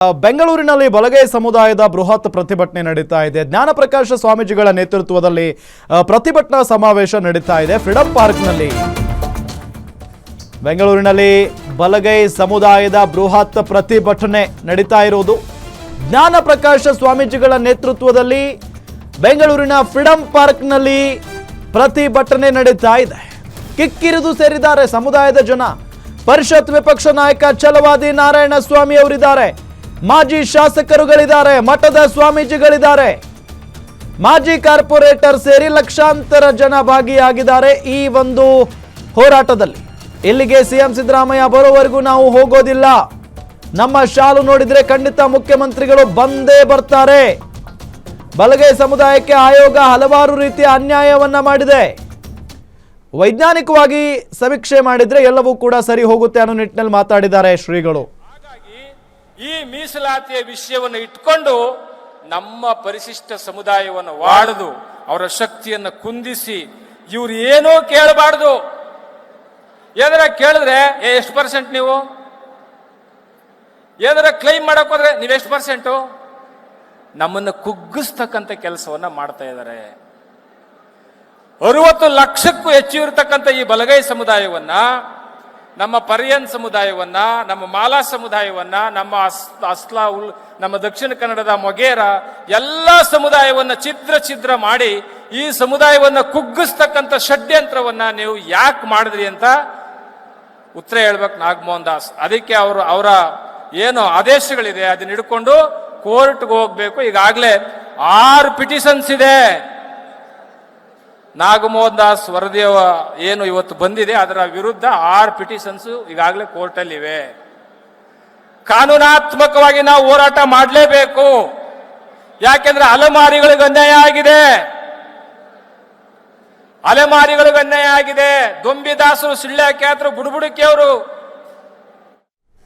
ಬೆಂಗಳೂರಿನಲ್ಲಿ ಬಲಗೈ ಸಮುದಾಯದ ಬೃಹತ್ ಪ್ರತಿಭಟನೆ ನಡೀತಾ ಇದೆ. ಜ್ಞಾನಪ್ರಕಾಶ ಸ್ವಾಮೀಜಿಗಳ ನೇತೃತ್ವದಲ್ಲಿ ಪ್ರತಿಭಟನಾ ಸಮಾವೇಶ ನಡೀತಾ ಇದೆ ಫ್ರೀಡಂ ಪಾರ್ಕ್ನಲ್ಲಿ. ಬೆಂಗಳೂರಿನಲ್ಲಿ ಬಲಗೈ ಸಮುದಾಯದ ಬೃಹತ್ ಪ್ರತಿಭಟನೆ ನಡೀತಾ ಇರುವುದು. ಜ್ಞಾನಪ್ರಕಾಶ ಸ್ವಾಮೀಜಿಗಳ ನೇತೃತ್ವದಲ್ಲಿ ಬೆಂಗಳೂರಿನ ಫ್ರೀಡಂ ಪಾರ್ಕ್ನಲ್ಲಿ ಪ್ರತಿಭಟನೆ ನಡೀತಾ ಇದೆ. ಕಿಕ್ಕಿರಿದು ಸೇರಿದ್ದಾರೆ ಸಮುದಾಯದ ಜನ. ಪರಿಷತ್ ವಿಪಕ್ಷ ನಾಯಕ ಛಲವಾದಿ ನಾರಾಯಣ ಸ್ವಾಮಿ ಅವರಿದ್ದಾರೆ, ಮಾಜಿ ಶಾಸಕರುಗಳಿದ್ದಾರೆ, ಮಠದ ಸ್ವಾಮೀಜಿಗಳಿದ್ದಾರೆ, ಮಾಜಿ ಕಾರ್ಪೊರೇಟರ್ ಸೇರಿ ಲಕ್ಷಾಂತರ ಜನ ಭಾಗಿಯಾಗಿದ್ದಾರೆ ಈ ಒಂದು ಹೋರಾಟದಲ್ಲಿ. ಇಲ್ಲಿಗೆ ಸಿಎಂ ಸಿದ್ದರಾಮಯ್ಯ ಬರೋವರೆಗೂ ನಾವು ಹೋಗೋದಿಲ್ಲ, ನಮ್ಮ ಶಾಲು ನೋಡಿದ್ರೆ ಖಂಡಿತ ಮುಖ್ಯಮಂತ್ರಿಗಳು ಬಂದೇ ಬರ್ತಾರೆ. ಬಲಗೈ ಸಮುದಾಯಕ್ಕೆ ಆಯೋಗ ಹಲವಾರು ರೀತಿಯ ಅನ್ಯಾಯವನ್ನ ಮಾಡಿದೆ, ವೈಜ್ಞಾನಿಕವಾಗಿ ಸಮೀಕ್ಷೆ ಮಾಡಿದ್ರೆ ಎಲ್ಲವೂ ಕೂಡ ಸರಿ ಹೋಗುತ್ತೆ ಅನ್ನೋ ನಿಟ್ಟಿನಲ್ಲಿ ಮಾತಾಡಿದ್ದಾರೆ ಶ್ರೀಗಳು. ಈ ಮೀಸಲಾತಿಯ ವಿಷಯವನ್ನು ಇಟ್ಕೊಂಡು ನಮ್ಮ ಪರಿಶಿಷ್ಟ ಸಮುದಾಯವನ್ನು ವಾಡದು, ಅವರ ಶಕ್ತಿಯನ್ನು ಕುಂದಿಸಿ ಇವ್ರು ಏನೋ ಕೇಳಬಾರ್ದು. ಏನಾರ ಕೇಳಿದ್ರೆ ಎಷ್ಟು ಪರ್ಸೆಂಟ್, ನೀವು ಏನಾರ ಕ್ಲೈಮ್ ಮಾಡಕ್ ಹೋದ್ರೆ ನೀವೆಷ್ಟು ಪರ್ಸೆಂಟು, ನಮ್ಮನ್ನು ಕುಗ್ಗಿಸ್ತಕ್ಕಂಥ ಕೆಲಸವನ್ನ ಮಾಡ್ತಾ ಇದ್ದಾರೆ. 60 ಲಕ್ಷಕ್ಕೂ ಹೆಚ್ಚು ಇರತಕ್ಕಂಥ ಈ ಬಲಗೈ ಸಮುದಾಯವನ್ನ, ನಮ್ಮ ಪರಿಯನ್ ಸಮುದಾಯವನ್ನ, ನಮ್ಮ ಮಾಲಾ ಸಮುದಾಯವನ್ನ, ನಮ್ಮ ಅಸ್ಲಾ ನಮ್ಮ ದಕ್ಷಿಣ ಕನ್ನಡದ ಮೊಗೇರ ಎಲ್ಲ ಸಮುದಾಯವನ್ನ ಛಿದ್ರ ಮಾಡಿ ಈ ಸಮುದಾಯವನ್ನ ಕುಗ್ಗಿಸ್ತಕ್ಕಂಥ ಷಡ್ಯಂತ್ರವನ್ನ ನೀವು ಯಾಕೆ ಮಾಡಿದ್ರಿ ಅಂತ ಉತ್ತರ ಹೇಳ್ಬೇಕು ನಾಗಮೋಹನ್ ದಾಸ್. ಅದಕ್ಕೆ ಅವರ ಏನು ಆದೇಶಗಳಿದೆ ಅದನ್ನ ಹಿಡ್ಕೊಂಡು ಕೋರ್ಟ್ಗೆ ಹೋಗ್ಬೇಕು. ಈಗಾಗಲೇ 6 ಪಿಟಿಷನ್ಸ್ ಇದೆ. ನಾಗಮೋಹನ್ ದಾಸ್ ವರದಿಯ ಏನು ಇವತ್ತು ಬಂದಿದೆ ಅದರ ವಿರುದ್ಧ 6 ಪಿಟಿಷನ್ಸ್ ಈಗಾಗಲೇ ಕೋರ್ಟಲ್ಲಿ ಇವೆ. ಕಾನೂನಾತ್ಮಕವಾಗಿ ನಾವು ಹೋರಾಟ ಮಾಡಲೇಬೇಕು. ಯಾಕೆಂದ್ರೆ ಅಲೆಮಾರಿಗಳಿಗೆ ಅನ್ಯಾಯ ಆಗಿದೆ, ಅಲೆಮಾರಿಗಳಿಗೆ ಅನ್ಯಾಯ ಆಗಿದೆ. ದೊಂಬಿದಾಸರು, ಸುಳ್ಯ ಖ್ಯಾತರು, ಬುಡುಬುಡುಕಿಯವರು